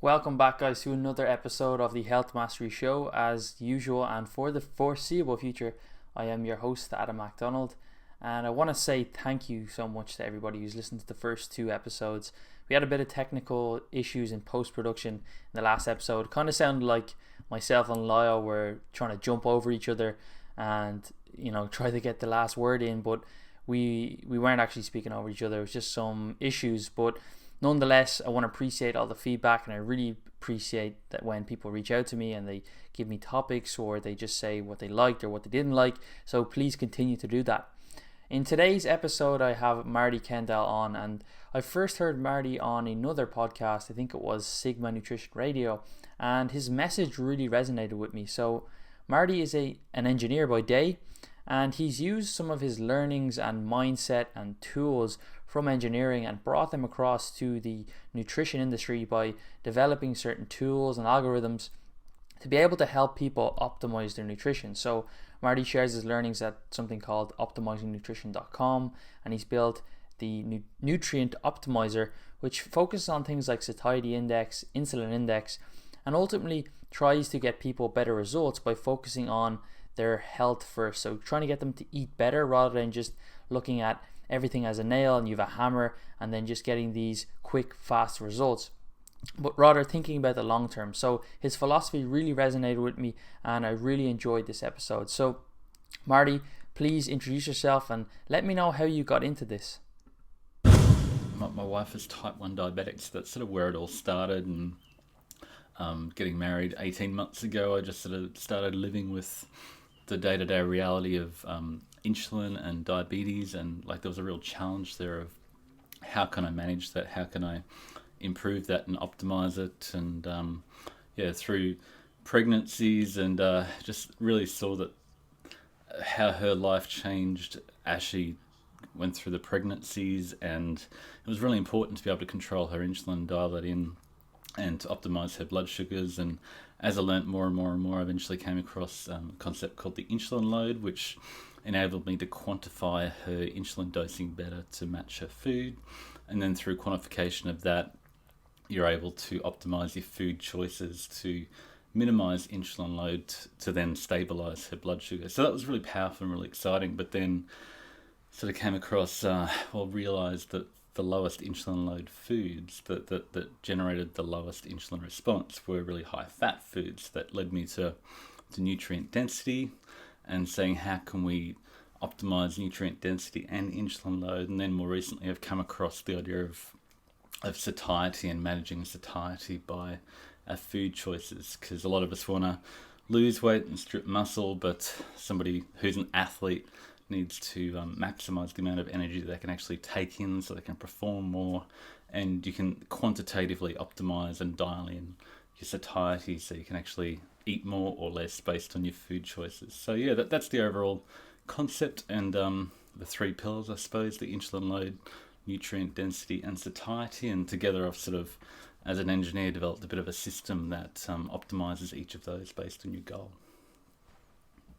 Welcome back, guys, to another episode of the Health Mastery Show. As usual, and for the foreseeable future, I am your host, McDonald, and I want to say thank you so much to everybody who's listened to the first two episodes. We had a bit of technical issues in post-production in the last episode. Kind of sounded like myself and Lyle were trying to jump over each other and, try to get the last word in, but we weren't actually speaking over each other. It was just some issues, but nonetheless, I want to appreciate all the feedback, and I really appreciate that when people reach out to me and they give me topics or they just say what they liked or what they didn't like. So please continue to do that. In today's episode, I have Marty Kendall on, and I first heard Marty on another podcast. I think it was Sigma Nutrition Radio, and his message really resonated with me. So Marty is an engineer by day, and he's used some of his learnings and mindset and tools from engineering and brought them across to the nutrition industry by developing certain tools and algorithms to be able to help people optimize their nutrition. So Marty shares his learnings at something called optimizingnutrition.com, and he's built the nutrient optimizer, which focuses on things like satiety index, insulin index, and ultimately tries to get people better results by focusing on their health first. So trying to get them to eat better rather than just looking at everything as a nail and you have a hammer and then just getting these quick, fast results, but rather thinking about the long term. So his philosophy really resonated with me, and I really enjoyed this episode. So Marty, please introduce yourself and let me know how you got into this. My wife is type 1 diabetic, so that's sort of where it all started. And getting married 18 months ago, I just sort of started living with the day-to-day reality of insulin and diabetes, and like there was a real challenge there of how can I manage that, how can I improve that and optimize it, and through pregnancies, and just really saw that how her life changed as she went through the pregnancies, and it was really important to be able to control her insulin, dial that in, and to optimize her blood sugars. And as I learnt more and more and more, I eventually came across a concept called the insulin load, which enabled me to quantify her insulin dosing better to match her food. And then through quantification of that, you're able to optimize your food choices to minimize insulin load to then stabilize her blood sugar. So that was really powerful and really exciting. But then sort of came across, realized that the lowest insulin load foods that generated the lowest insulin response were really high fat foods. That led me to nutrient density and saying, how can we optimize nutrient density and insulin load? And then more recently, I've come across the idea of satiety and managing satiety by our food choices, because a lot of us want to lose weight and strip muscle, but somebody who's an athlete needs to maximize the amount of energy that they can actually take in so they can perform more, and you can quantitatively optimize and dial in your satiety so you can actually eat more or less based on your food choices. So yeah, that's the overall concept, and the three pillars, I suppose: the insulin load, nutrient density, and satiety. And together I've sort of, as an engineer, developed a bit of a system that optimizes each of those based on your goal.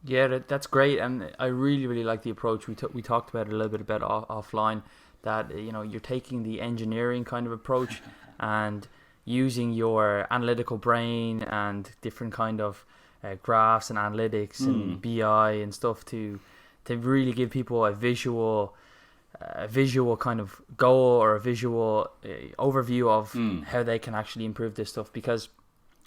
Yeah, that's great, and I really, really like the approach. We talked about it a little bit about offline, that you're taking the engineering kind of approach and using your analytical brain and different kind of graphs and analytics and BI and stuff to really give people a visual kind of goal or a visual overview of how they can actually improve this stuff. Because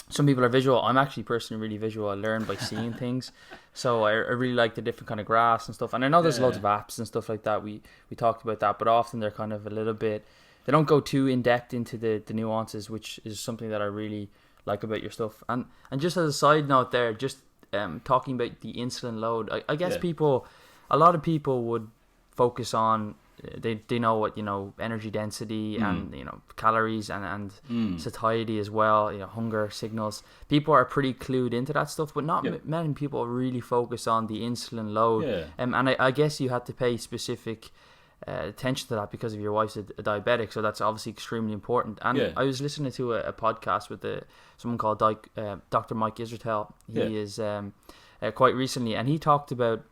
some people are visual. I'm actually personally really visual. I learn by seeing things. So I really like the different kind of graphs and stuff. And I know there's loads of apps and stuff like that. We talked about that, but often they're kind of a little bit, they don't go too in depth into the nuances, which is something that I really like about your stuff. And just as a side note there, just talking about the insulin load, I guess a lot of people would focus on, they know what, energy density and, calories and satiety as well, hunger signals. People are pretty clued into that stuff, but not many people really focus on the insulin load. Yeah. And I guess you had to pay specific attention to that because of your wife's a diabetic, so that's obviously extremely important. And I was listening to a podcast with someone called Dr. Mike Israetel. He is quite recently, and he talked about,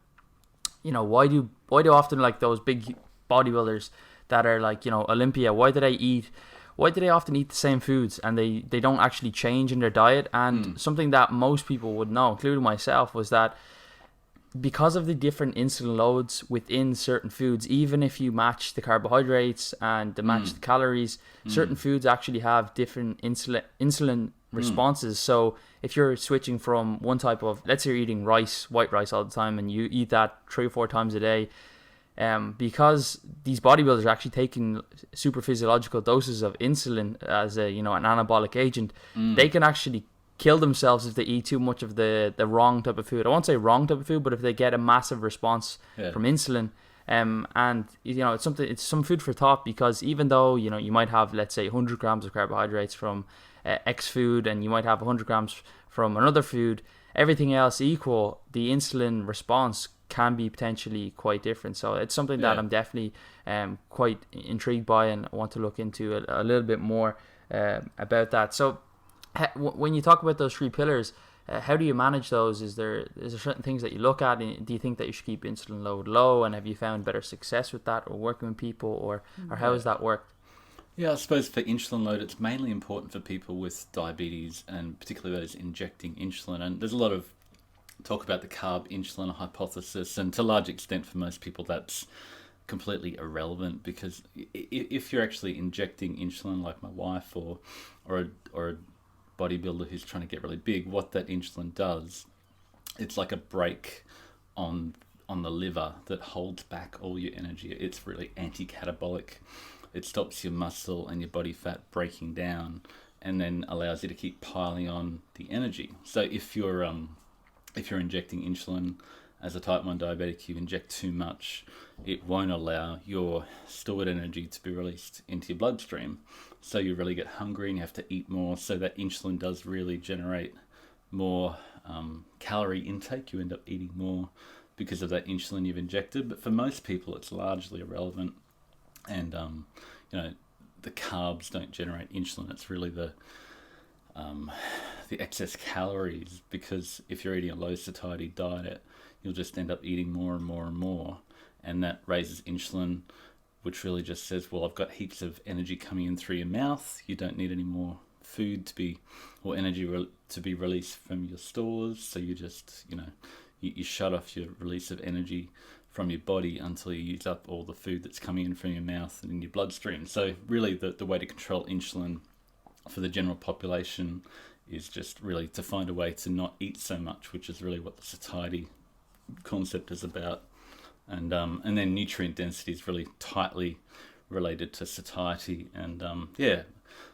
why do often like those big bodybuilders that are like, Olympia, why do they eat why do they often eat the same foods and they don't actually change in their diet? And something that most people would know, including myself, was that because of the different insulin loads within certain foods, even if you match the carbohydrates and match the calories, certain foods actually have different insulin responses. So if you're switching from one type of, let's say you're eating rice, white rice all the time, and you eat that 3 or 4 times a day, because these bodybuilders are actually taking super physiological doses of insulin as a, an anabolic agent, they can actually kill themselves if they eat too much of the wrong type of food. I won't say wrong type of food, but if they get a massive response from insulin, and it's some food for thought, because even though you might have, let's say, 100 grams of carbohydrates from X food, and you might have 100 grams from another food, everything else equal, the insulin response can be potentially quite different. So it's something that I'm definitely quite intrigued by, and I want to look into a little bit more about that. So when you talk about those 3 pillars, how do you manage those? Is there certain things that you look at? Do you think that you should keep insulin load low, and have you found better success with that, or working with people, or how has that worked? Yeah, I suppose for insulin load, it's mainly important for people with diabetes, and particularly those injecting insulin. And there's a lot of talk about the carb insulin hypothesis, and to a large extent for most people that's completely irrelevant, because if you're actually injecting insulin, like my wife or a bodybuilder who's trying to get really big, what that insulin does, it's like a brake on the liver that holds back all your energy. It's really anti-catabolic. It stops your muscle and your body fat breaking down, and then allows you to keep piling on the energy. So if you're injecting insulin as a type 1 diabetic, you inject too much, it won't allow your stored energy to be released into your bloodstream. So you really get hungry and you have to eat more. So that insulin does really generate more calorie intake. You end up eating more because of that insulin you've injected. But for most people, it's largely irrelevant. And, the carbs don't generate insulin. It's really the excess calories, because if you're eating a low satiety diet, you'll just end up eating more and more and more. And that raises insulin, which really just says, well, I've got heaps of energy coming in through your mouth. You don't need any more food or energy to be released from your stores. So you just, you shut off your release of energy from your body until you use up all the food that's coming in from your mouth and in your bloodstream. So really the way to control insulin for the general population is just really to find a way to not eat so much, which is really what the satiety concept is about. And then nutrient density is really tightly related to satiety. And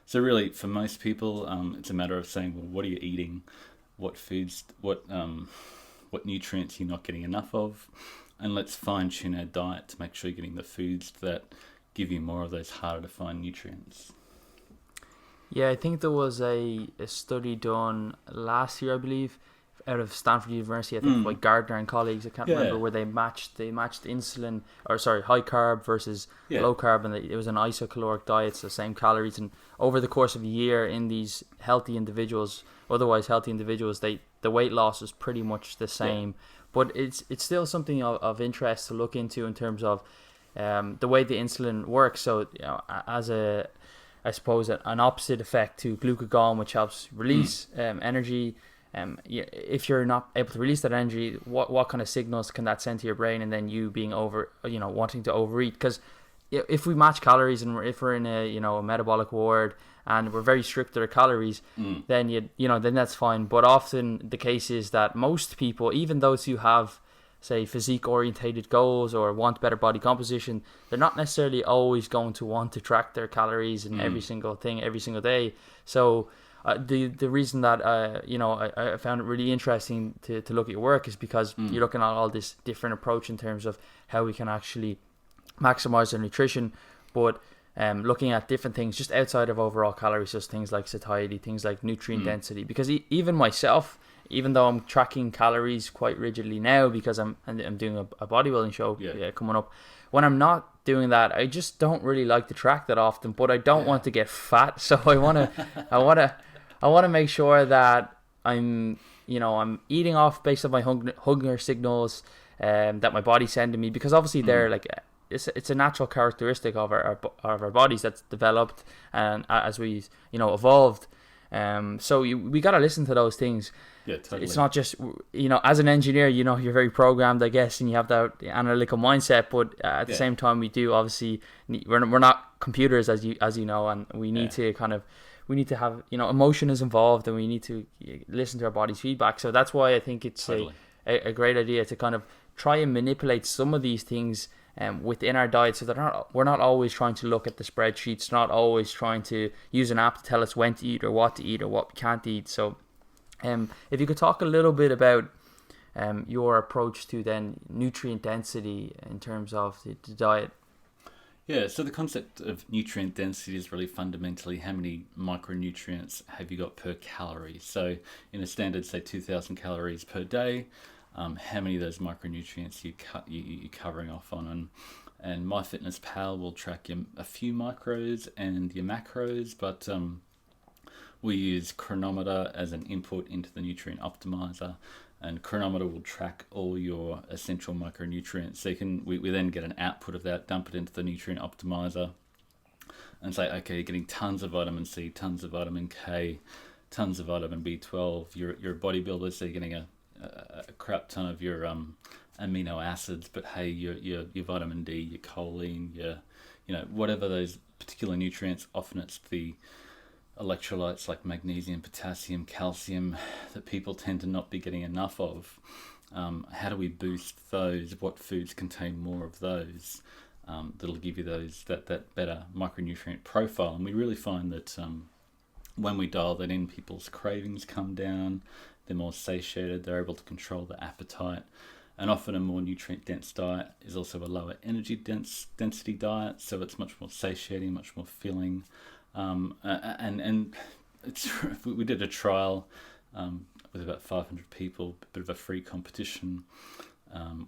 so really for most people, it's a matter of saying, well, what are you eating? What foods, what nutrients you're not getting enough of? And let's fine tune our diet to make sure you're getting the foods that give you more of those harder to find nutrients. Yeah, I think there was a study done last year, I believe, out of Stanford University, I think by Gardner and colleagues, I can't remember, where they matched insulin, high carb versus low carb, and it was an isocaloric diet, so same calories, and over the course of a year in these otherwise healthy individuals, the weight loss was pretty much the same. But it's still something of interest to look into in terms of the way the insulin works. So as I suppose an opposite effect to glucagon, which helps release energy. If you're not able to release that energy, what kind of signals can that send to your brain, and then you being wanting to overeat? Because if we match calories, and if we're in a metabolic ward and we're very strict with our calories, then then that's fine. But often the case is that most people, even those who have, say, physique orientated goals or want better body composition, they're not necessarily always going to want to track their calories and every single thing every single day. So the reason that I found it really interesting to look at your work is because you're looking at all this different approach in terms of how we can actually maximize our nutrition, but looking at different things just outside of overall calories, just things like satiety, things like nutrient density. Because even myself, even though I'm tracking calories quite rigidly now because I'm doing a bodybuilding show coming up, when I'm not doing that, I just don't really like to track that often. But I don't want to get fat, so I want to make sure that I'm eating off based on my hunger signals that my body's sending me, because obviously they're like it's a natural characteristic of our bodies that's developed and as we evolved. So we got to listen to those things. Yeah, totally. It's not just, as an engineer, you're very programmed, I guess, and you have that analytical mindset. But at the same time, we do obviously we're not computers, as you know, and we need to have emotion is involved, and we need to listen to our body's feedback. So that's why I think it's a great idea to kind of try and manipulate some of these things within our diet, so that we're not always trying to look at the spreadsheets, not always trying to use an app to tell us when to eat or what to eat or what we can't eat. So if you could talk a little bit about your approach to then nutrient density in terms of the diet. Yeah, so the concept of nutrient density is really fundamentally how many micronutrients have you got per calorie. So in a standard, say 2,000 calories per day, how many of those micronutrients you're covering off on. And MyFitnessPal will track a few micros and your macros, but we use Chronometer as an input into the nutrient optimizer, and Chronometer will track all your essential micronutrients. So we then get an output of that, dump it into the nutrient optimizer, and say, okay, you're getting tons of vitamin C, tons of vitamin K, tons of vitamin B12. You're a bodybuilder, so you're getting a crap ton of your amino acids, but hey, your vitamin D, your choline, your whatever those particular nutrients. Often it's the electrolytes like magnesium, potassium, calcium that people tend to not be getting enough of. How do we boost those? What foods contain more of those? That'll give you that better micronutrient profile. And we really find that when we dial that in, people's cravings come down. They're more satiated. They're able to control their appetite. And often a more nutrient-dense diet is also a lower energy density diet, so it's much more satiating, much more filling. And we did a trial with about 500 people, a bit of a free competition,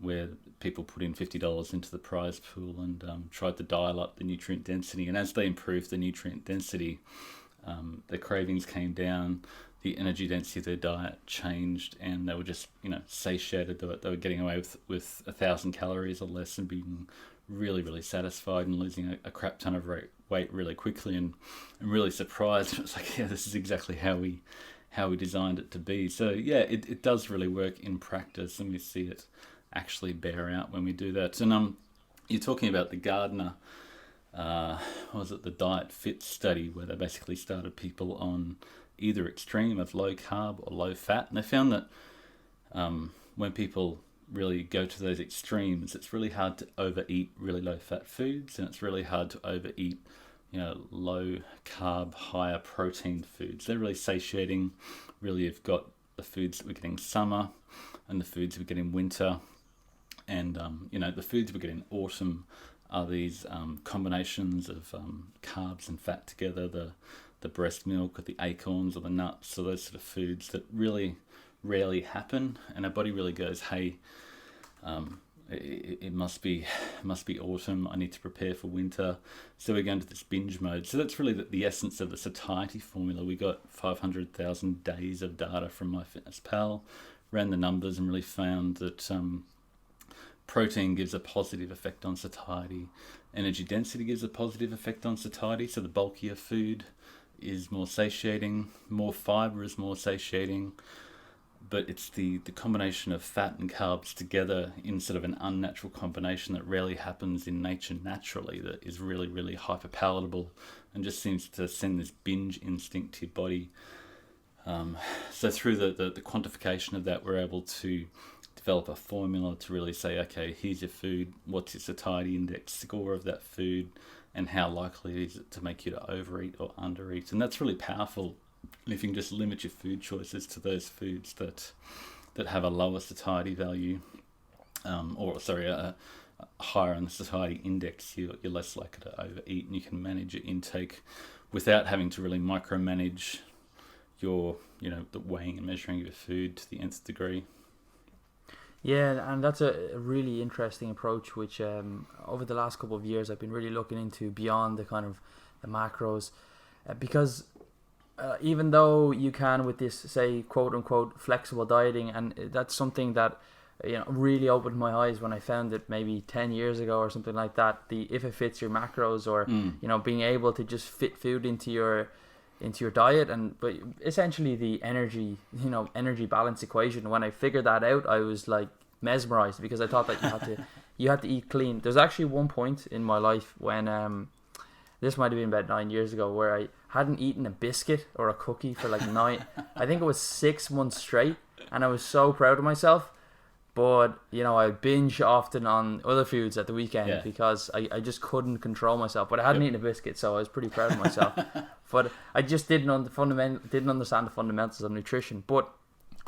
where people put in $50 into the prize pool and tried to dial up the nutrient density. And as they improved the nutrient density, their cravings came down, the energy density of their diet changed, and they were just satiated. They were getting away with 1,000 calories or less and being really, really satisfied and losing a crap ton of weight really quickly, and really surprised. It's like, yeah, this is exactly how we designed it to be. So yeah, it does really work in practice, and we see it actually bear out when we do that. And you're talking about the Gardner, the Diet Fit study, where they basically started people on either extreme of low carb or low fat, and they found that when people really go to those extremes, it's really hard to overeat really low fat foods, and it's really hard to overeat low carb, higher protein foods. They're really satiating. Really, you've got the foods that we're getting summer and the foods we get in winter, and the foods we get in autumn are these combinations of carbs and fat together, the breast milk or the acorns or the nuts, so those sort of foods that really rarely happen, and our body really goes, hey, it must be autumn, I need to prepare for winter, so we go into this binge mode. So that's really the essence of the satiety formula. We got 500,000 days of data from MyFitnessPal, ran the numbers, and really found that protein gives a positive effect on satiety, energy density gives a positive effect on satiety, so the bulkier food is more satiating, more fiber is more satiating, but it's the combination of fat and carbs together in sort of an unnatural combination that rarely happens in nature naturally, that is really, really hyper palatable and just seems to send this binge instinct to your body. So through the quantification of that, we're able to develop a formula to really say, okay, here's your food, what's your satiety index score of that food, and how likely is it to make you to overeat or undereat. And that's really powerful. And if you can just limit your food choices to those foods that have a lower satiety value, higher on the satiety index, you're less likely to overeat, and you can manage your intake without having to really micromanage your, the weighing and measuring of your food to the nth degree. Yeah, and that's a really interesting approach, which over the last couple of years I've been really looking into beyond the kind of the macros, because even though you can with this, say, quote unquote flexible dieting, and that's something that really opened my eyes when I found it maybe 10 years ago or something like that. The if it fits your macros, or being able to just fit food into your diet, but essentially the energy balance equation. When I figured that out, I was like mesmerized, because I thought that you had to eat clean. There's actually one point in my life when this might have been about 9 years ago, where I hadn't eaten a biscuit or a cookie for like I think it was 6 months straight, and I was so proud of myself. But I binge often on other foods at the weekend because I just couldn't control myself. But I hadn't eaten a biscuit, so I was pretty proud of myself. But I just didn't understand the fundamentals of nutrition. But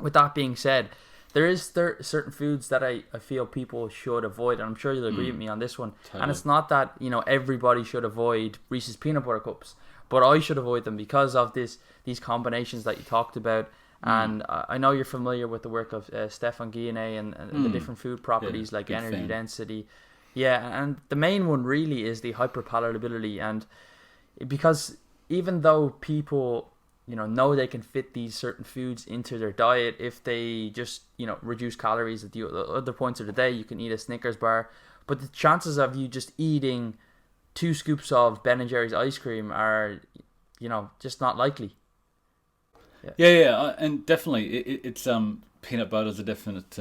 with that being said, there is certain foods that I feel people should avoid, and I'm sure you'll agree with me on this one. Totally. And it's not that everybody should avoid Reese's peanut butter cups, but I should avoid them because of these combinations that you talked about. And I know you're familiar with the work of Stefan Guillenet and the different food properties like energy density. Yeah, and the main one really is the hyperpalatability. And because even though people know they can fit these certain foods into their diet, if they just reduce calories at the other points of the day, you can eat a Snickers bar. But the chances of you just eating 2 scoops of Ben & Jerry's ice cream are just not likely. Yeah, and definitely it's peanut butter is a definite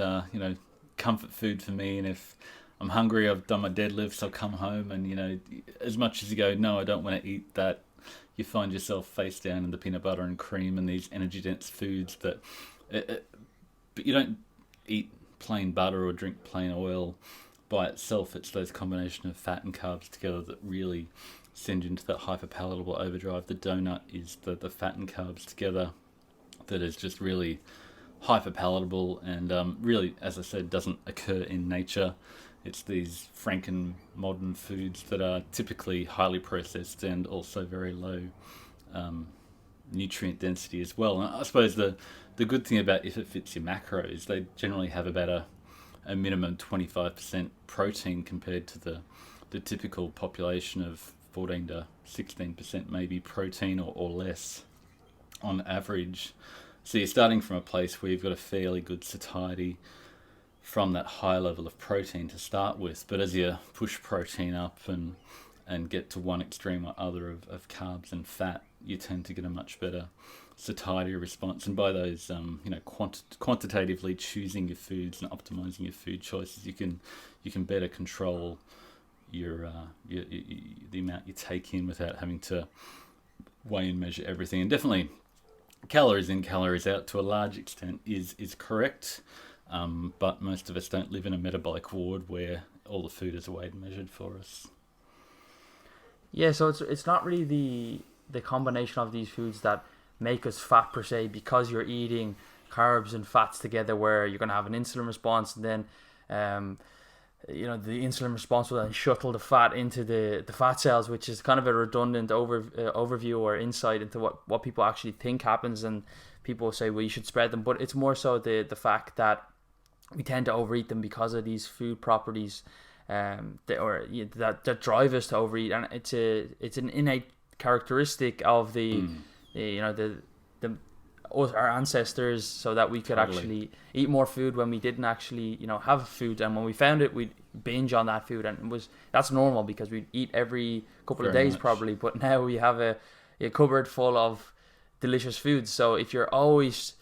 comfort food for me. And if I'm hungry, I've done my deadlifts, I'll come home and as much as you go, no, I don't want to eat that, you find yourself face down in the peanut butter and cream and these energy dense foods but you don't eat plain butter or drink plain oil by itself. It's those combination of fat and carbs together that really send you into that hyperpalatable overdrive. The donut is the fat and carbs together that is just really hyperpalatable and really, as I said, doesn't occur in nature. It's these Franken modern foods that are typically highly processed and also very low nutrient density as well. And I suppose the good thing about if it fits your macros, they generally have about a minimum 25% protein compared to the typical population of 14 to 16% maybe protein or less on average. So you're starting from a place where you've got a fairly good satiety from that high level of protein to start with. But as you push protein up and get to one extreme or other of carbs and fat, you tend to get a much better satiety response. And by those quantitatively choosing your foods and optimizing your food choices, you can better control your the amount you take in without having to weigh and measure everything. And definitely calories in, calories out to a large extent is correct, but most of us don't live in a metabolic ward where all the food is weighed and measured for us. Yeah, so it's not really the combination of these foods that make us fat per se, because you're eating carbs and fats together, where you're going to have an insulin response, and then the insulin response will then shuttle the fat into the fat cells, which is kind of a redundant overview or insight into what people actually think happens. And people say, well, you should spread them, but it's more so the fact that we tend to overeat them because of these food properties that drive us to overeat. And it's an innate characteristic of our ancestors, so that we could actually eat more food when we didn't actually have food, and when we found it, we'd binge on that food, and that's normal because we'd eat every couple of days probably. But now we have a cupboard full of delicious foods, so if you're always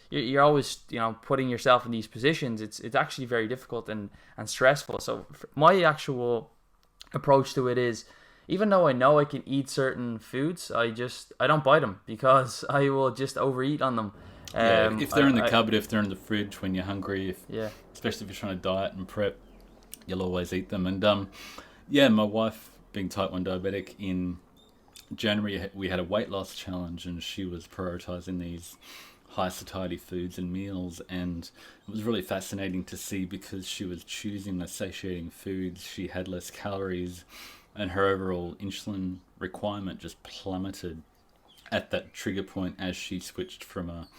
putting yourself in these positions, it's actually very difficult and stressful. So my actual approach to it is, even though I know I can eat certain foods, I don't buy them, because I will just overeat on them. If they're in the cupboard, if they're in the fridge when you're hungry, especially if you're trying to diet and prep, you'll always eat them. And my wife, being type 1 diabetic, in January we had a weight loss challenge, and she was prioritizing these high satiety foods and meals, and it was really fascinating to see, because she was choosing the satiating foods, she had less calories, and her overall insulin requirement just plummeted at that trigger point as she switched from a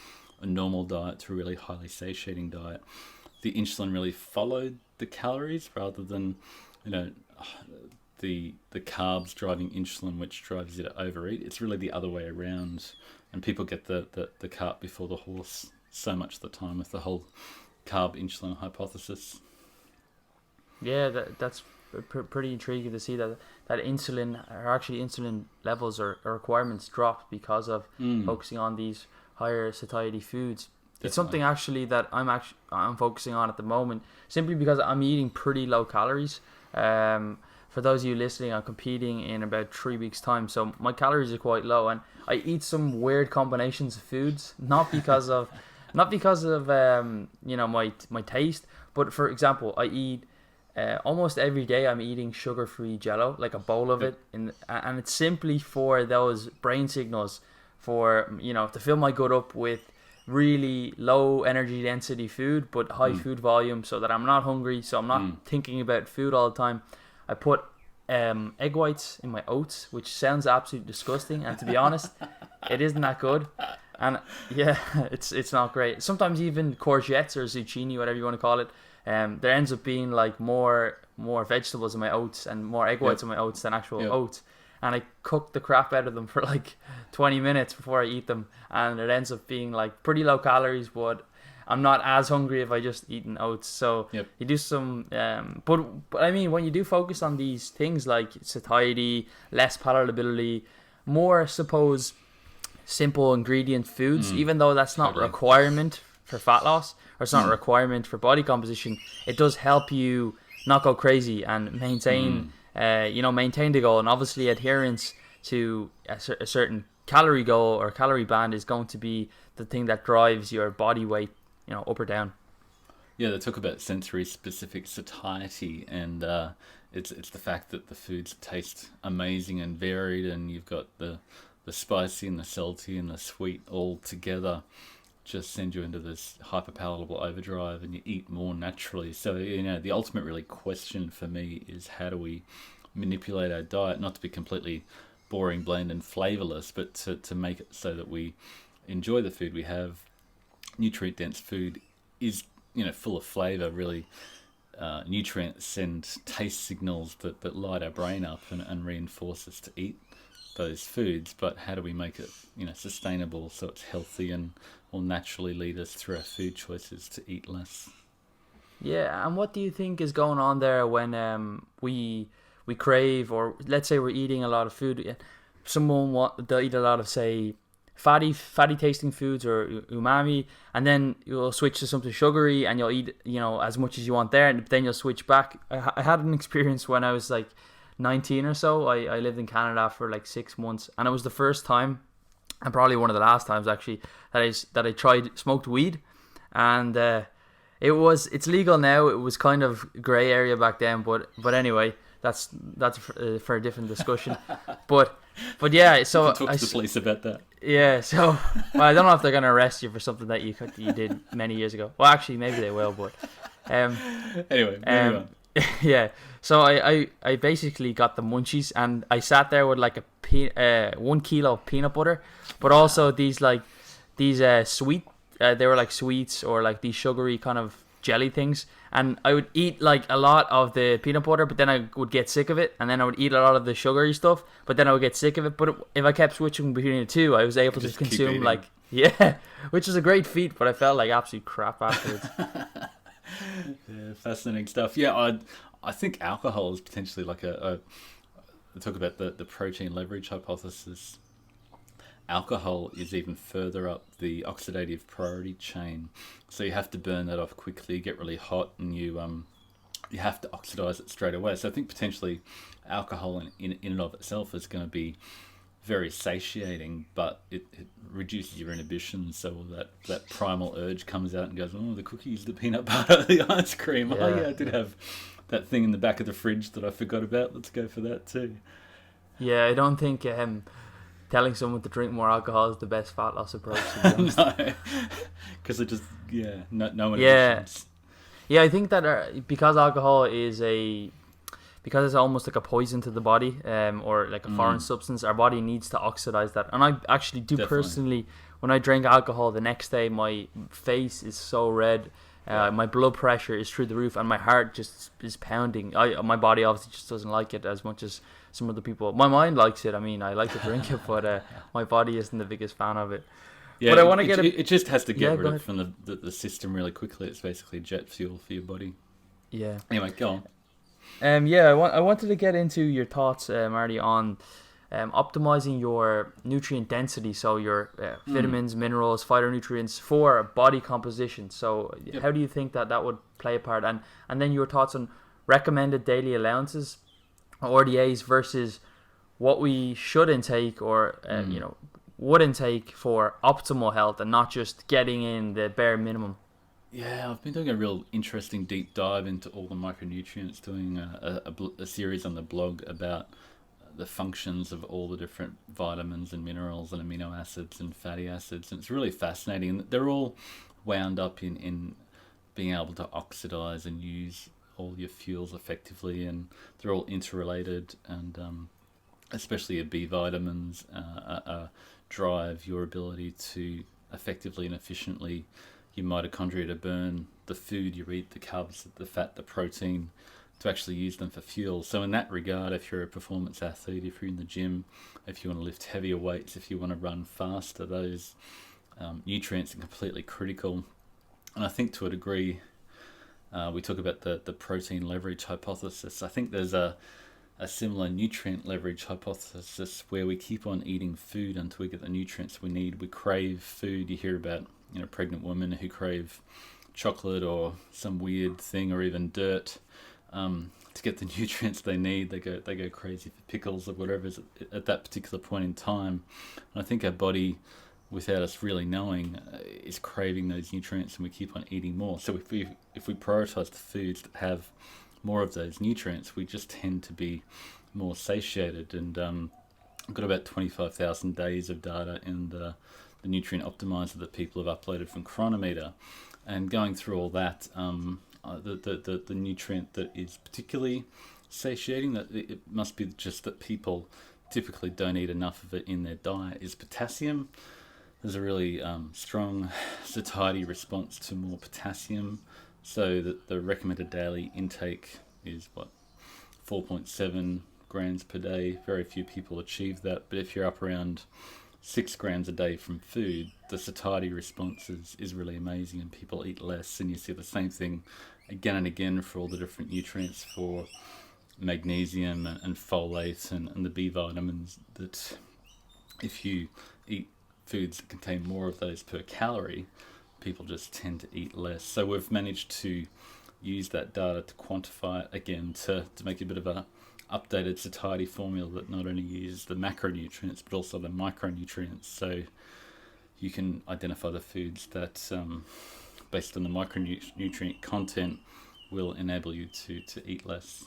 normal diet to a really highly satiating diet. The insulin really followed the calories rather than the carbs driving insulin, which drives you to overeat. It's really the other way around, and people get the cart before the horse so much of the time with the whole carb insulin hypothesis. Yeah, that's pretty intriguing to see that insulin levels or requirements drop because of focusing on these higher satiety foods. Definitely. It's something actually that I'm focusing on at the moment, simply because I'm eating pretty low calories. For those of you listening, I'm competing in about 3 weeks' time, so my calories are quite low, and I eat some weird combinations of foods, not because of my taste, but for example, I eat almost every day. I'm eating sugar-free Jello, like a bowl of it, and it's simply for those brain signals, for to fill my gut up with really low energy density food but high food volume, so that I'm not hungry, so I'm not thinking about food all the time. I put egg whites in my oats, which sounds absolutely disgusting, and to be honest, it isn't that good. And yeah, it's not great. Sometimes even courgettes or zucchini, whatever you want to call it, there ends up being like more vegetables in my oats and more egg whites in my oats than actual oats. And I cook the crap out of them for like 20 minutes before I eat them, and it ends up being like pretty low calories, but I'm not as hungry if I just eaten oats. So you do some, but I mean, when you do focus on these things like satiety, less palatability, more suppose simple ingredient foods, even though that's not a requirement for fat loss, or it's not a requirement for body composition, it does help you not go crazy and maintain the goal. And obviously adherence to a certain calorie goal or calorie band is going to be the thing that drives your body weight, up or down. Yeah, they talk about sensory specific satiety, and it's the fact that the foods taste amazing and varied, and you've got the spicy and the salty and the sweet all together just send you into this hyperpalatable overdrive, and you eat more naturally. So the ultimate really question for me is, how do we manipulate our diet, not to be completely boring, bland and flavorless, but to make it so that we enjoy the food we have. Nutrient dense food is full of flavor. Really, nutrients send taste signals that light our brain up and reinforce us to eat those foods. But how do we make it sustainable, so it's healthy and will naturally lead us through our food choices to eat less? Yeah, and what do you think is going on there when we crave, or let's say we're eating a lot of food, they'll eat a lot of, say, fatty tasting foods or umami, and then you'll switch to something sugary and you'll eat as much as you want there, and then you'll switch back. I had an experience when I was like 19 or so. I lived in Canada for like 6 months, and it was the first time, and probably one of the last times actually, that I tried smoked weed. And it's legal now. It was kind of grey area back then, but anyway, that's for a different discussion. but yeah, so you can talk to the police about that. Yeah, so I don't know if they're gonna arrest you for something that you did many years ago. Well, actually, maybe they will, but anyway, moving on. Yeah. So I basically got the munchies, and I sat there with like 1 kilo of peanut butter, but also these sweet. They were like sweets or like these sugary kind of jelly things, and I would eat like a lot of the peanut butter, but then I would get sick of it, and then I would eat a lot of the sugary stuff, but then I would get sick of it. But if I kept switching between the two, I was able to consume which is a great feat, but I felt like absolute crap afterwards. Yeah, fascinating stuff. Yeah, I think alcohol is potentially like talk about the protein leverage hypothesis. Alcohol is even further up the oxidative priority chain, so you have to burn that off quickly, get really hot, and you have to oxidize it straight away. So I think potentially alcohol in and of itself is going to be very satiating, but it reduces your inhibition, so that primal urge comes out and goes, oh, the cookies, the peanut butter, the ice cream. Yeah. Oh yeah, I did have that thing in the back of the fridge that I forgot about. Let's go for that too. Yeah, I don't think telling someone to drink more alcohol is the best fat loss approach, to be honest. No, because it just no inhibitions. Yeah, I think that because alcohol because it's almost like a poison to the body, or like a foreign substance, our body needs to oxidize that. And I actually do personally, when I drink alcohol, the next day my face is so red, my blood pressure is through the roof, and my heart just is pounding. My body obviously just doesn't like it as much as some of the people. My mind likes it. I mean, I like to drink it, but my body isn't the biggest fan of it. Yeah, but I want to it just has to get rid of it from the system really quickly. It's basically jet fuel for your body. Yeah. Anyway, go on. Yeah, I wanted to get into your thoughts, Marty, on optimizing your nutrient density, so your Mm. vitamins, minerals, phytonutrients for body composition. So, Yep. how do you think that would play a part? And then your thoughts on recommended daily allowances, RDAs, versus what we should intake or Mm. would intake for optimal health, and not just getting in the bare minimum. Yeah, I've been doing a real interesting deep dive into all the micronutrients, doing a series on the blog about the functions of all the different vitamins and minerals and amino acids and fatty acids. And it's really fascinating. And they're all wound up in being able to oxidize and use all your fuels effectively. And they're all interrelated. And especially your B vitamins drive your ability to effectively and efficiently your mitochondria to burn the food you eat, the carbs, the fat, the protein, to actually use them for fuel. So in that regard, if you're a performance athlete, if you're in the gym, if you want to lift heavier weights, if you want to run faster, those nutrients are completely critical. And I think to a degree, we talk about the protein leverage hypothesis. I think there's a similar nutrient leverage hypothesis where we keep on eating food until we get the nutrients we need. We crave food. You hear about pregnant women who crave chocolate or some weird thing or even dirt to get the nutrients they need. They go crazy for pickles or whatever is at that particular point in time. And I think our body, without us really knowing, is craving those nutrients, and we keep on eating more. So if we prioritize the foods that have more of those nutrients, we just tend to be more satiated. And I've got about 25,000 days of data in the nutrient optimizer that people have uploaded from Chronometer, and going through all that, the nutrient that is particularly satiating, that it must be just that people typically don't eat enough of it in their diet, is potassium. There's a really strong satiety response to more potassium, so that the recommended daily intake is 4.7 grams per day. Very few people achieve that, but if you're up around 6 grams a day from food, the satiety response is really amazing, and people eat less. And you see the same thing again and again for all the different nutrients, for magnesium and folate and the B vitamins, that if you eat foods that contain more of those per calorie, people just tend to eat less. So we've managed to use that data to quantify it again, to make a bit of a updated satiety formula that not only uses the macronutrients but also the micronutrients. So you can identify the foods that, based on the micronutrient content, will enable you to eat less.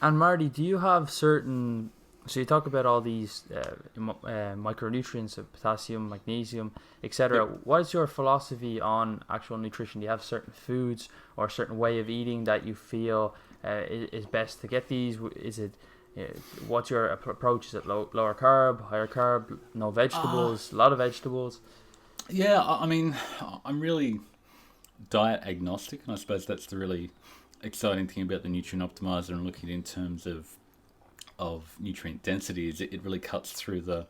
And Marty, do you have certain? So you talk about all these micronutrients of potassium, magnesium, etc. Yep. What is your philosophy on actual nutrition? Do you have certain foods or a certain way of eating that you feel is best to get these? Is it what's your approach? Is it lower carb, higher carb, no vegetables, a lot of vegetables? Yeah, I mean, I'm really diet agnostic, and I suppose that's the really exciting thing about the nutrient optimizer and looking in terms of nutrient density. Is it really cuts through the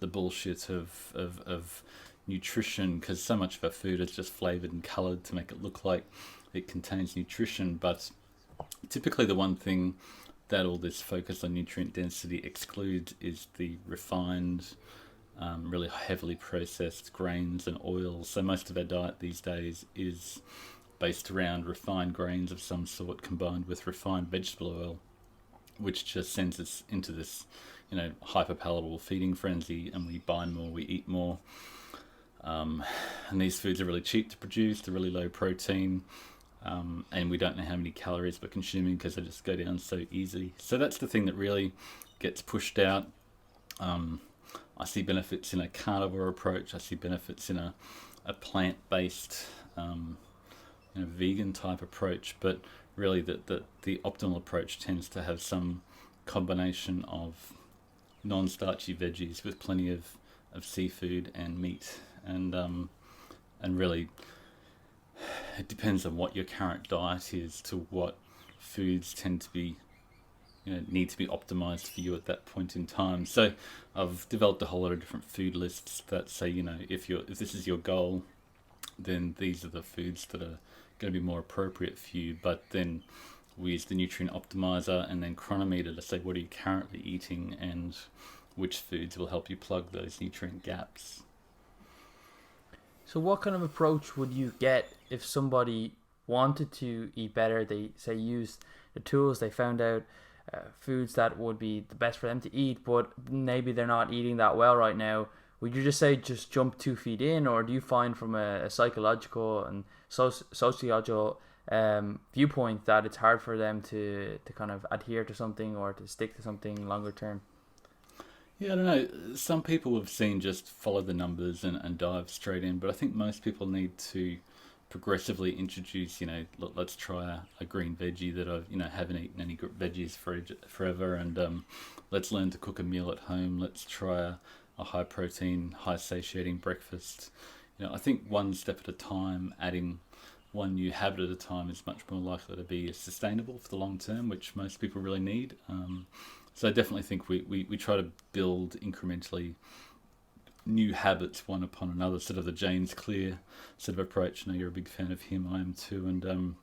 bullshit of nutrition, because so much of our food is just flavored and colored to make it look like it contains nutrition. But typically the one thing that all this focus on nutrient density excludes is the refined, really heavily processed grains and oils. So most of our diet these days is based around refined grains of some sort combined with refined vegetable oil, which just sends us into this, hyper palatable feeding frenzy, and we buy more, we eat more. And these foods are really cheap to produce, they're really low protein, and we don't know how many calories we're consuming because they just go down so easy. So that's the thing that really gets pushed out. I see benefits in a carnivore approach, I see benefits in a plant-based, vegan type approach, but really the optimal approach tends to have some combination of non-starchy veggies with plenty of seafood and meat, and really it depends on what your current diet is to what foods tend to be, need to be optimized for you at that point in time. So I've developed a whole lot of different food lists that say, if this is your goal, then these are the foods that are going to be more appropriate for you. But then we use the nutrient optimizer and then chronometer to say what are you currently eating and which foods will help you plug those nutrient gaps. So what kind of approach would you get if somebody wanted to eat better? They say used the tools, they found out foods that would be the best for them to eat, but maybe they're not eating that well right now. Would you just say just jump 2 feet in, or do you find from a psychological and sociological viewpoint that it's hard for them to kind of adhere to something or to stick to something longer term? Yeah, I don't know. Some people have seen just follow the numbers and dive straight in, but I think most people need to progressively introduce, let's try a green veggie that I've, haven't eaten any veggies forever, and let's learn to cook a meal at home. Let's try a high protein, high satiating breakfast. I think one step at a time, adding one new habit at a time is much more likely to be sustainable for the long term, which most people really need. So I definitely think we try to build incrementally new habits one upon another, sort of the James Clear sort of approach. I know you're a big fan of him, I am too, and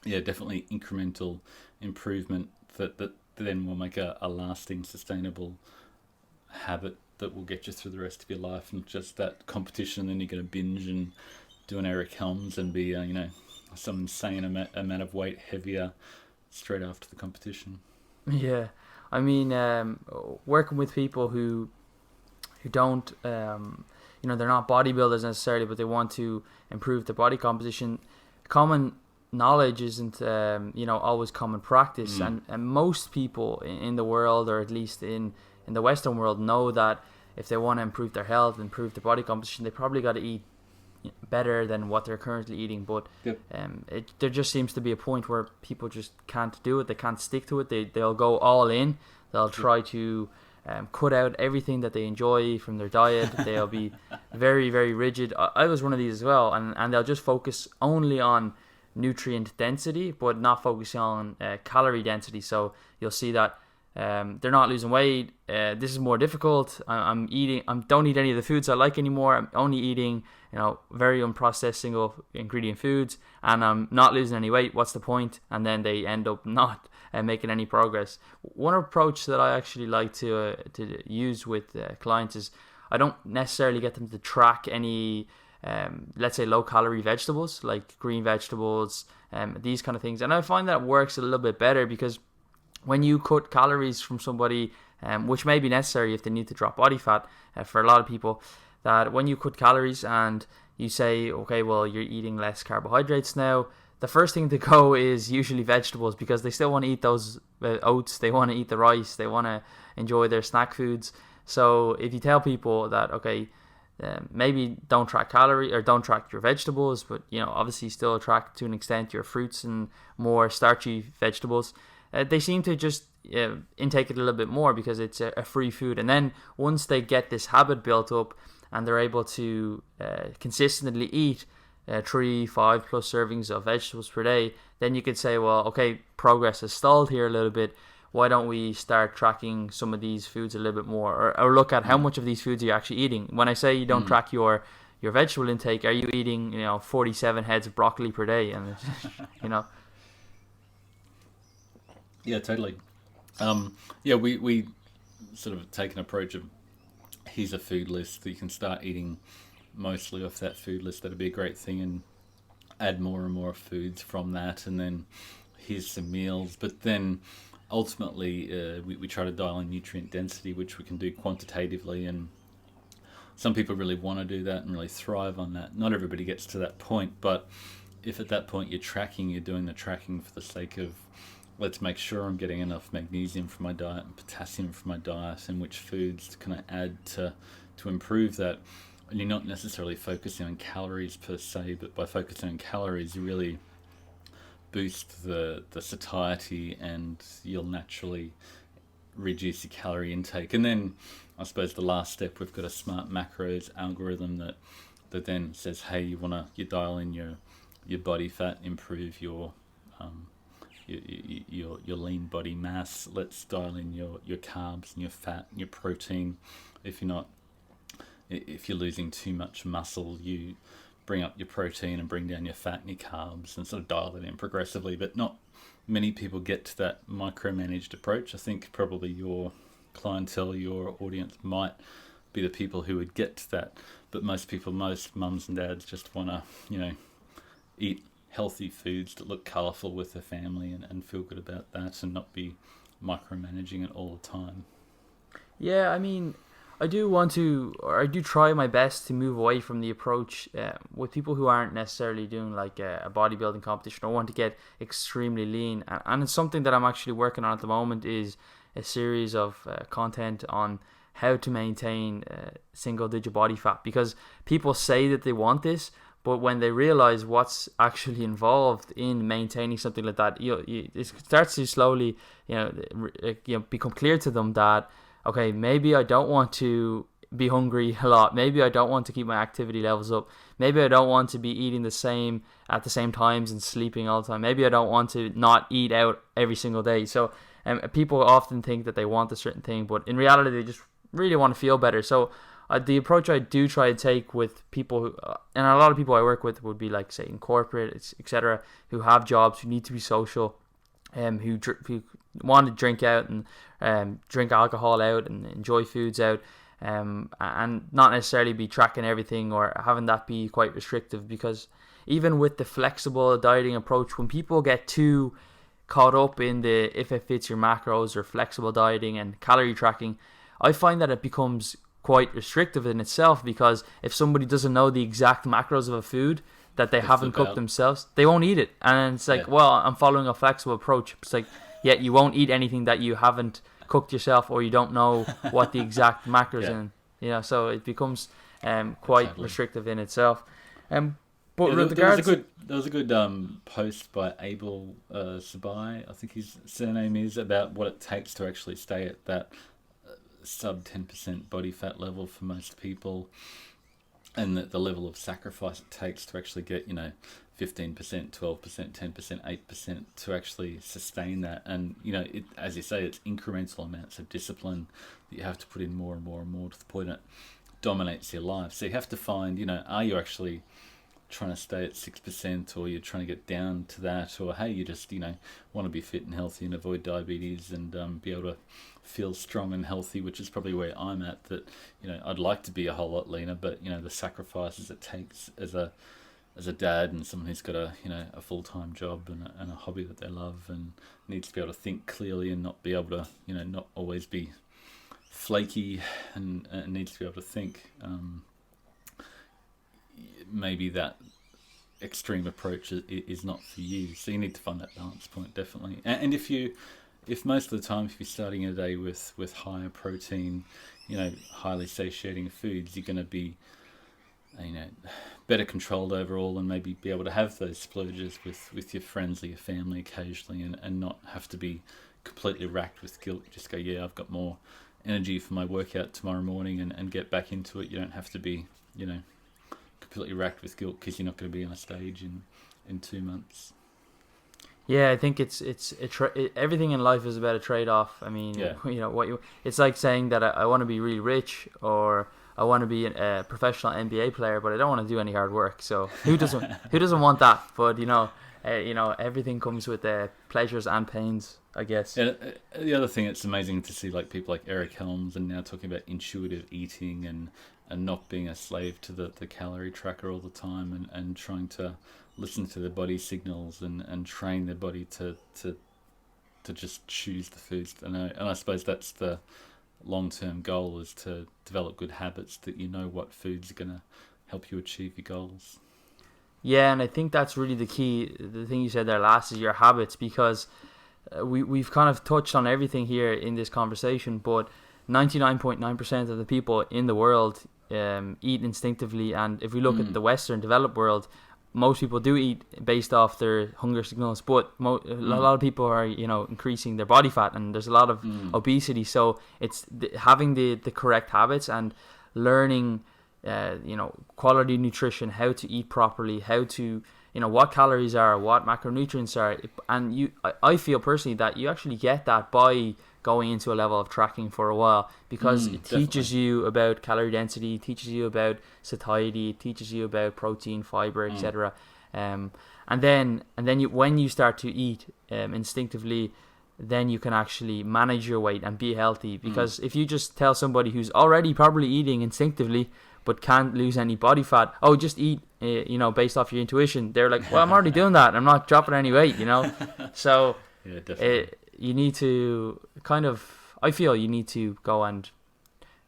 definitely incremental improvement that then will make a lasting, sustainable habit that will get you through the rest of your life, not just that competition. Then you're going to binge and do an Eric Helms and be, some insane amount of weight heavier straight after the competition. Yeah, I mean, working with people who don't, they're not bodybuilders necessarily, but they want to improve their body composition. Common knowledge isn't, always common practice, and most people in the world, or at least in the Western world, know that if they want to improve their health, improve their body composition, they probably got to eat better than what they're currently eating. But yep. There just seems to be a point where people just can't do it. They can't stick to it. They'll go all in. They'll try to cut out everything that they enjoy from their diet. They'll be very, very rigid. I was one of these as well, and they'll just focus only on nutrient density, but not focusing on calorie density. So you'll see that they're not losing weight. This is more difficult. I don't eat any of the foods I like anymore. I'm only eating, very unprocessed single ingredient foods, and I'm not losing any weight. What's the point? And then they end up not making any progress. One approach that I actually like to use with clients is I don't necessarily get them to track any, let's say, low calorie vegetables like green vegetables, these kind of things. And I find that works a little bit better because when you cut calories from somebody, which may be necessary if they need to drop body fat, for a lot of people, that when you cut calories and you say, okay, well, you're eating less carbohydrates now, the first thing to go is usually vegetables, because they still want to eat those oats, they want to eat the rice, they want to enjoy their snack foods. So if you tell people that, okay, maybe don't track calorie or don't track your vegetables, but obviously still track to an extent your fruits and more starchy vegetables, they seem to just intake it a little bit more because it's a free food. And then once they get this habit built up and they're able to consistently eat 3-5 plus servings of vegetables per day, then you could say, well, okay, progress has stalled here a little bit. Why don't we start tracking some of these foods a little bit more, or look at how much of these foods you're actually eating? When I say you don't track your vegetable intake, are you eating 47 heads of broccoli per day? And Yeah, totally. We sort of take an approach of, here's a food list that you can start eating mostly off that food list. That'd be a great thing, and add more and more foods from that, and then here's some meals. But then ultimately we try to dial in nutrient density, which we can do quantitatively, and some people really want to do that and really thrive on that. Not everybody gets to that point, but if at that point you're doing the tracking for the sake of, let's make sure I'm getting enough magnesium from my diet and potassium from my diet, and which foods can I add to improve that. And you're not necessarily focusing on calories per se, but by focusing on calories, you really boost the satiety, and you'll naturally reduce your calorie intake. And then I suppose the last step, we've got a smart macros algorithm that then says, hey, you dial in your body fat, improve your lean body mass. Let's dial in your carbs and your fat and your protein. If you're losing too much muscle, you bring up your protein and bring down your fat and your carbs and sort of dial it in progressively. But not many people get to that micromanaged approach. I think probably your clientele, your audience might be the people who would get to that. But most mums and dads just want to, eat healthy foods that look colourful with their family and feel good about that and not be micromanaging it all the time. Yeah, I mean, I do try my best to move away from the approach with people who aren't necessarily doing like a bodybuilding competition or want to get extremely lean. And it's something that I'm actually working on at the moment, is a series of content on how to maintain single digit body fat, because people say that they want this, but when they realize what's actually involved in maintaining something like that, it starts to slowly become clear to them that, okay, maybe I don't want to be hungry a lot. Maybe I don't want to keep my activity levels up. Maybe I don't want to be eating at the same times and sleeping all the time. Maybe I don't want to not eat out every single day. So people often think that they want a certain thing, but in reality, they just really want to feel better. So the approach I do try to take with people who, and a lot of people I work with would be like, say, in corporate, etc., who have jobs, who need to be social, who want to drink out and drink alcohol out and enjoy foods out, and not necessarily be tracking everything or having that be quite restrictive. Because even with the flexible dieting approach, when people get too caught up in the if it fits your macros or flexible dieting and calorie tracking, I find that it becomes quite restrictive in itself, because if somebody doesn't know the exact macros of a food that they haven't cooked themselves, they won't eat it. And it's like, well, I'm following a flexible approach. It's like, yeah, you won't eat anything that you haven't cooked yourself or you don't know what the exact macros in. So it becomes quite restrictive in itself. But there was a good post by Abel Sabai, I think his surname is, about what it takes to actually stay at that sub 10% body fat level for most people, and the level of sacrifice it takes to actually get 15%, 12%, 10%, 8% to actually sustain that. And it, as you say, it's incremental amounts of discipline that you have to put in more and more and more, to the point it dominates your life. So you have to find, are you actually trying to stay at 6%, or you're trying to get down to that, or hey, you just want to be fit and healthy and avoid diabetes and be able to feel strong and healthy, which is probably where I'm at. That I'd like to be a whole lot leaner, but the sacrifices it takes as a dad and someone who's got a full-time job and a hobby that they love and needs to be able to think clearly and not be able to not always be flaky and needs to be able to think. Maybe that extreme approach is not for you. So you need to find that balance point, definitely. And if most of the time, if you're starting a day with higher protein, highly satiating foods, you're going to be, better controlled overall, and maybe be able to have those splurges with your friends or your family occasionally, and not have to be completely racked with guilt. Just go, yeah, I've got more energy for my workout tomorrow morning, and get back into it. You don't have to be, completely racked with guilt because you're not going to be on a stage in 2 months. Yeah, I think everything in life is about a trade-off. I mean, it's like saying that I want to be really rich, or I want to be a professional NBA player, but I don't want to do any hard work. So who doesn't want that? But everything comes with pleasures and pains, I guess. And the other thing, it's amazing to see like people like Eric Helms and now talking about intuitive eating and not being a slave to the calorie tracker all the time, and trying to listen to their body signals and train their body to just choose the foods. And I suppose that's the long-term goal, is to develop good habits that what foods are going to help you achieve your goals. Yeah, and I think that's really the key. The thing you said there last is your habits, because we've kind of touched on everything here in this conversation, but 99.9% of the people in the world eat instinctively. And if we look at the Western developed world, most people do eat based off their hunger signals, but a lot of people are increasing their body fat, and there's a lot of obesity. So it's having the correct habits and learning quality nutrition, how to eat properly, how to what calories are, what macronutrients are. And I feel personally that you actually get that by going into a level of tracking for a while, because it teaches Definitely. you about calorie density, teaches you about satiety, it teaches you about protein, fiber, etc. And then when you start to eat instinctively, then you can actually manage your weight and be healthy. Because if you just tell somebody who's already probably eating instinctively but can't lose any body fat, oh, just eat, based off your intuition, they're like, well, I'm already doing that, I'm not dropping any weight, So Yeah, definitely. you need to I feel you need to go and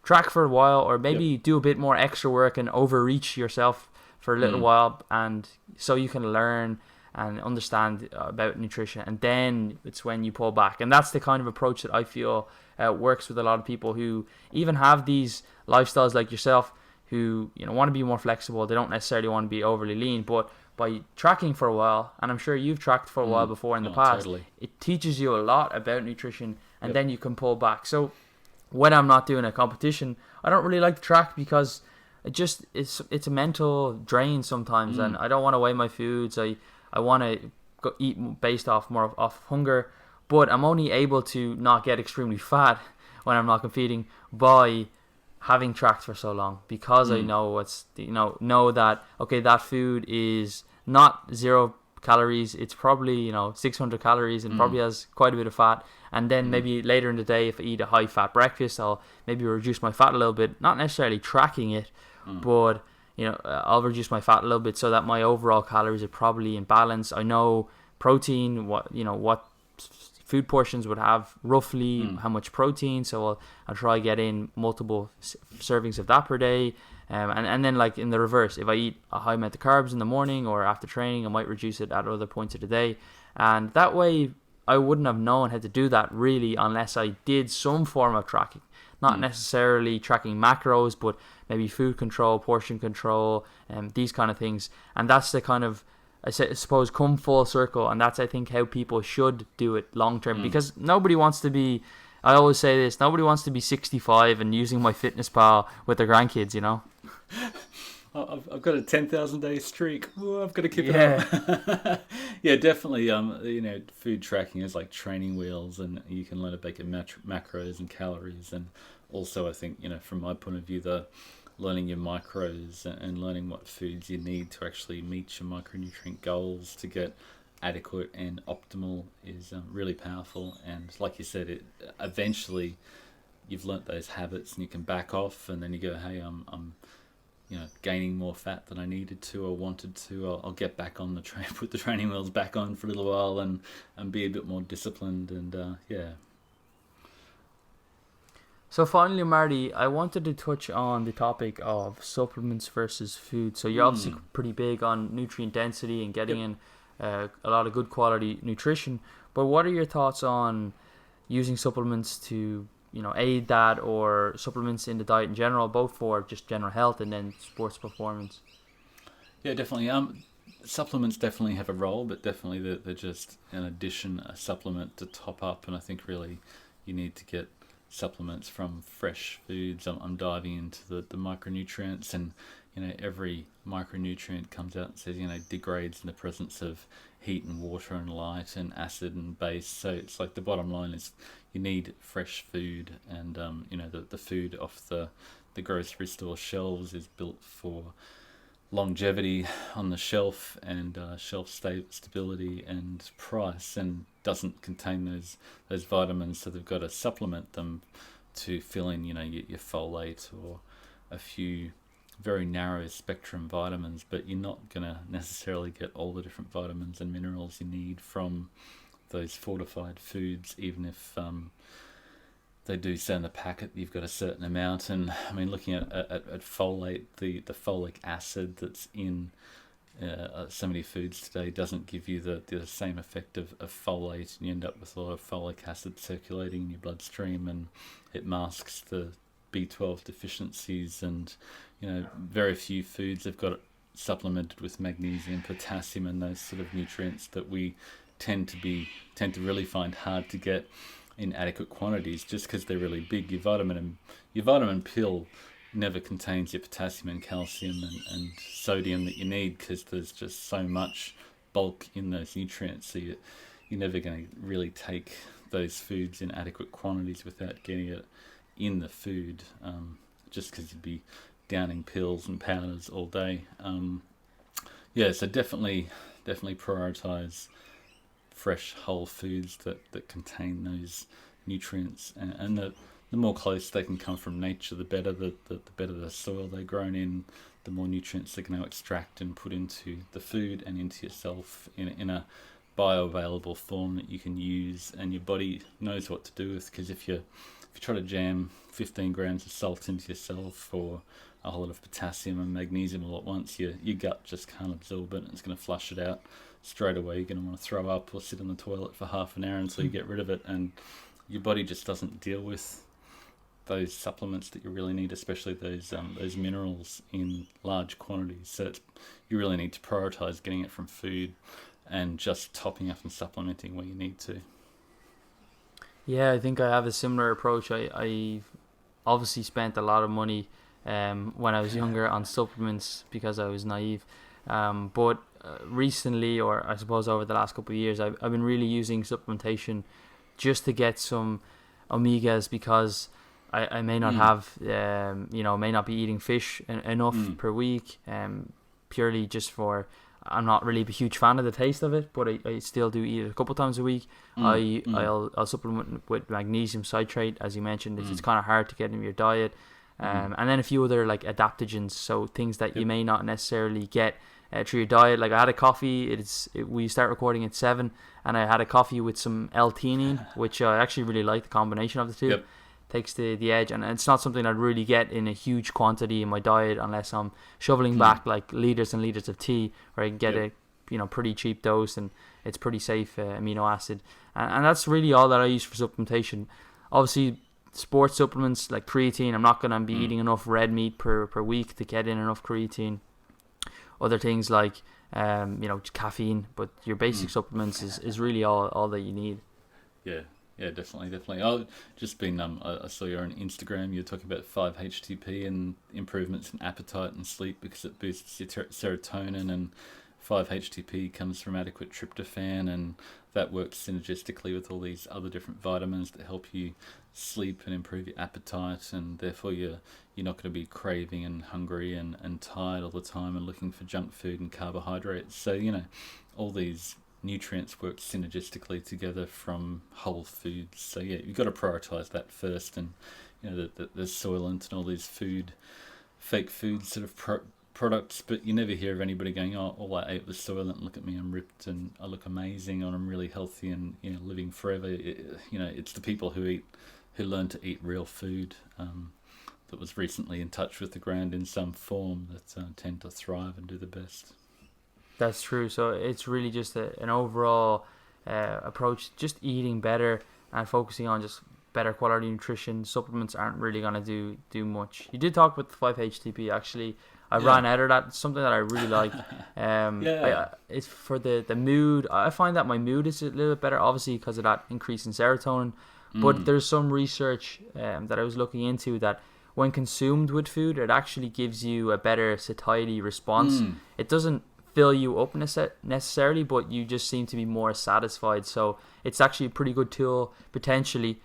track for a while, or maybe Yep. do a bit more extra work and overreach yourself for a little while, and so you can learn and understand about nutrition, and then it's when you pull back. And that's the kind of approach that I feel works with a lot of people who even have these lifestyles like yourself, who want to be more flexible. They don't necessarily want to be overly lean, but by tracking for a while, and I'm sure you've tracked for a while before in the Oh, past, totally. it teaches you a lot about nutrition, and Yep. then you can pull back. So when I'm not doing a competition, I don't really like to track, because it's a mental drain sometimes, and I don't want to weigh my foods. I want to eat based off more off hunger, but I'm only able to not get extremely fat when I'm not competing by having tracked for so long, because I know know that, okay, that food is not 0 calories, it's probably 600 calories and probably has quite a bit of fat. And then maybe later in the day, if I eat a high fat breakfast, I'll maybe reduce my fat a little bit, not necessarily tracking it, but I'll reduce my fat a little bit so that my overall calories are probably in balance. I know protein, what food portions would have roughly how much protein, so I'll try get in multiple servings of that per day. And then, like, in the reverse, if I eat a high amount of carbs in the morning or after training, I might reduce it at other points of the day. And that way I wouldn't have known how to do that really unless I did some form of tracking. Not necessarily tracking macros, but maybe food control, portion control, these kind of things. And that's the kind of, I suppose, come full circle. And that's, I think, how people should do it long term. Because nobody wants to be, I always say this, nobody wants to be 65 and using my fitness pal with their grandkids. I've got a 10,000 day streak. Ooh, I've got to keep it up. Yeah, definitely. Food tracking is like training wheels, and you can learn about your macros and calories, and also I think from my point of view, the learning your macros and learning what foods you need to actually meet your micronutrient goals to get adequate and optimal is really powerful. And like you said, it eventually you've learnt those habits and you can back off, and then you go, hey, I'm gaining more fat than I needed to or wanted to. I'll get back on the train, put the training wheels back on for a little while, and be a bit more disciplined. And So finally, Marty, I wanted to touch on the topic of supplements versus food. So you're obviously pretty big on nutrient density and getting in a lot of good quality nutrition. But what are your thoughts on using supplements to aid that, or supplements in the diet in general, both for just general health and then sports performance? Yeah, definitely. Supplements definitely have a role, but definitely they're just an addition, a supplement to top up. And I think really you need to get supplements from fresh foods. I'm diving into the micronutrients, and every micronutrient comes out and says degrades in the presence of heat and water and light and acid and base. So it's like the bottom line is you need fresh food, and the food off the grocery store shelves is built for longevity on the shelf and shelf stability and price, and doesn't contain those vitamins, so they've got to supplement them to fill in your folate or a few very narrow spectrum vitamins. But you're not going to necessarily get all the different vitamins and minerals you need from those fortified foods, even if they do say in the packet you've got a certain amount. And I mean, looking at folate, the folic acid that's in so many foods today doesn't give you the same effect of folate, and you end up with a lot of folic acid circulating in your bloodstream, and it masks the B12 deficiencies. And very few foods have got it supplemented with magnesium, potassium, and those sort of nutrients that we tend to really find hard to get in adequate quantities, just because they're really big. Your vitamin pill never contains your potassium and calcium and sodium that you need, because there's just so much bulk in those nutrients. So you you're never going to really take those foods in adequate quantities without getting it in the food, just because you'd be downing pills and powders all day. So definitely prioritize fresh whole foods that contain those nutrients, and the more close they can come from nature, the better. The better the soil they're grown in, the more nutrients they're going to extract and put into the food and into yourself in a bioavailable form that you can use and your body knows what to do with. Because if you try to jam 15 grams of salt into yourself, or a whole lot of potassium and magnesium all at once, your gut just can't absorb it, and it's going to flush it out straight away. You're going to want to throw up or sit on the toilet for half an hour until you get rid of it, and your body just doesn't deal with those supplements that you really need, especially those minerals in large quantities. So you really need to prioritize getting it from food and just topping up and supplementing where you need to. Yeah, I think I have a similar approach. I obviously spent a lot of money when I was younger on supplements because I was naive. But recently, or I suppose over the last couple of years, I've been really using supplementation just to get some omegas, because I may not have, may not be eating fish enough per week, purely just for, I'm not really a huge fan of the taste of it, but I still do eat it a couple times a week. I'll supplement with magnesium citrate, as you mentioned. It's kind of hard to get in your diet. And then a few other like adaptogens, so things that you may not necessarily get through your diet. Like I had a coffee, we start recording at 7, and I had a coffee with some L-theanine, which I actually really like the combination of the two. Takes the edge, and it's not something I'd really get in a huge quantity in my diet unless I'm shoveling back like liters and liters of tea, where I can get a pretty cheap dose, and it's pretty safe amino acid, and that's really all that I use for supplementation. Obviously, sports supplements like creatine, I'm not going to be eating enough red meat per week to get in enough creatine. Other things like caffeine, but your basic supplements is really all that you need. Yeah, definitely. I've just been, I saw you on Instagram, you're talking about 5-HTP and improvements in appetite and sleep because it boosts your serotonin, and 5-HTP comes from adequate tryptophan, and that works synergistically with all these other different vitamins that help you sleep and improve your appetite, and therefore you're not going to be craving and hungry and tired all the time and looking for junk food and carbohydrates. So, all these nutrients work synergistically together from whole foods. So you've got to prioritize that first, and the Soylent and all these fake food sort of products, but you never hear of anybody going, oh, all I ate was Soylent, look at me, I'm ripped and I look amazing and I'm really healthy and living forever. It's the people who learn to eat real food, that was recently in touch with the ground in some form, that tend to thrive and do the best. That's true. So it's really just an overall approach, just eating better and focusing on just better quality nutrition. Supplements aren't really going to do much. You did talk about the 5-HTP, actually. I ran out of that. It's something that I really like. It's for the mood. I find that my mood is a little bit better, obviously, because of that increase in serotonin. But there's some research that I was looking into that when consumed with food, it actually gives you a better satiety response. It doesn't fill you up necessarily, but you just seem to be more satisfied. So it's actually a pretty good tool potentially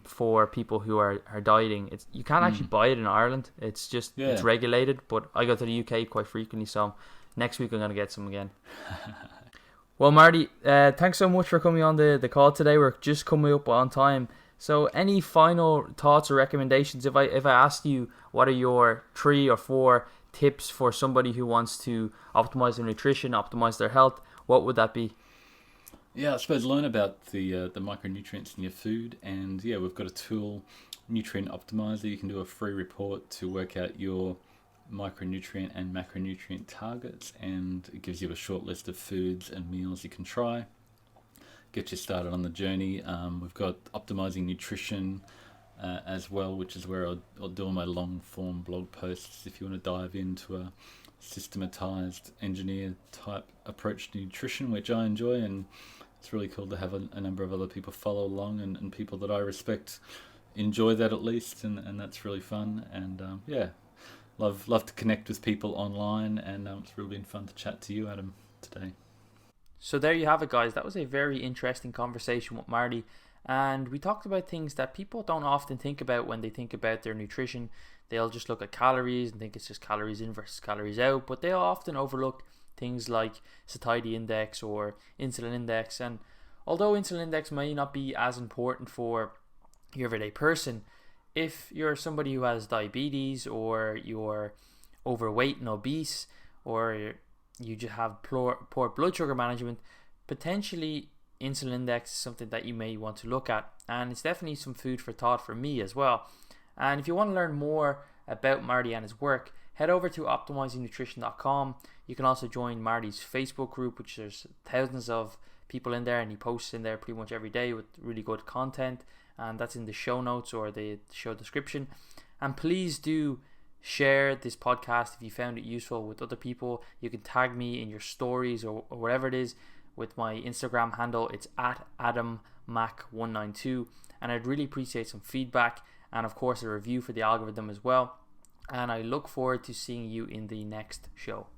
for people who are dieting. You can't actually buy it in Ireland. It's just it's regulated, but I go to the UK quite frequently, so next week I'm going to get some again. Well, Marty, thanks so much for coming on the call today. We're just coming up on time. So any final thoughts or recommendations? If I asked you what are your 3 or 4 tips for somebody who wants to optimize their nutrition, optimize their health, what would that be? Yeah, I suppose learn about the micronutrients in your food, and we've got a tool, Nutrient Optimizer. You can do a free report to work out your micronutrient and macronutrient targets, and it gives you a short list of foods and meals you can try. Get you started on the journey. We've got Optimizing Nutrition as well, which is where I'll do all my long form blog posts if you want to dive into a systematized engineer type approach to nutrition, which I enjoy, and it's really cool to have a number of other people follow along, and people that I respect enjoy that at least, and that's really fun. And love to connect with people online, and it's really been fun to chat to you, Adam, today. So there you have it, guys. That was a very interesting conversation with Marty, and we talked about things that people don't often think about when they think about their nutrition. They'll just look at calories and think it's just calories in versus calories out, but they'll often overlook things like satiety index or insulin index. And although insulin index may not be as important for your everyday person, if you're somebody who has diabetes, or you're overweight and obese, or you just have poor blood sugar management, potentially insulin index is something that you may want to look at. And it's definitely some food for thought for me as well. And if you want to learn more about Marty and his work, head over to optimizingnutrition.com. You can also join Marty's Facebook group, which there's thousands of people in there, and he posts in there pretty much every day with really good content, and that's in the show notes or the show description. And please do share this podcast if you found it useful with other people. You can tag me in your stories or wherever it is with my Instagram handle. It's at AdamMac192, and I'd really appreciate some feedback and of course a review for the algorithm as well. And I look forward to seeing you in the next show.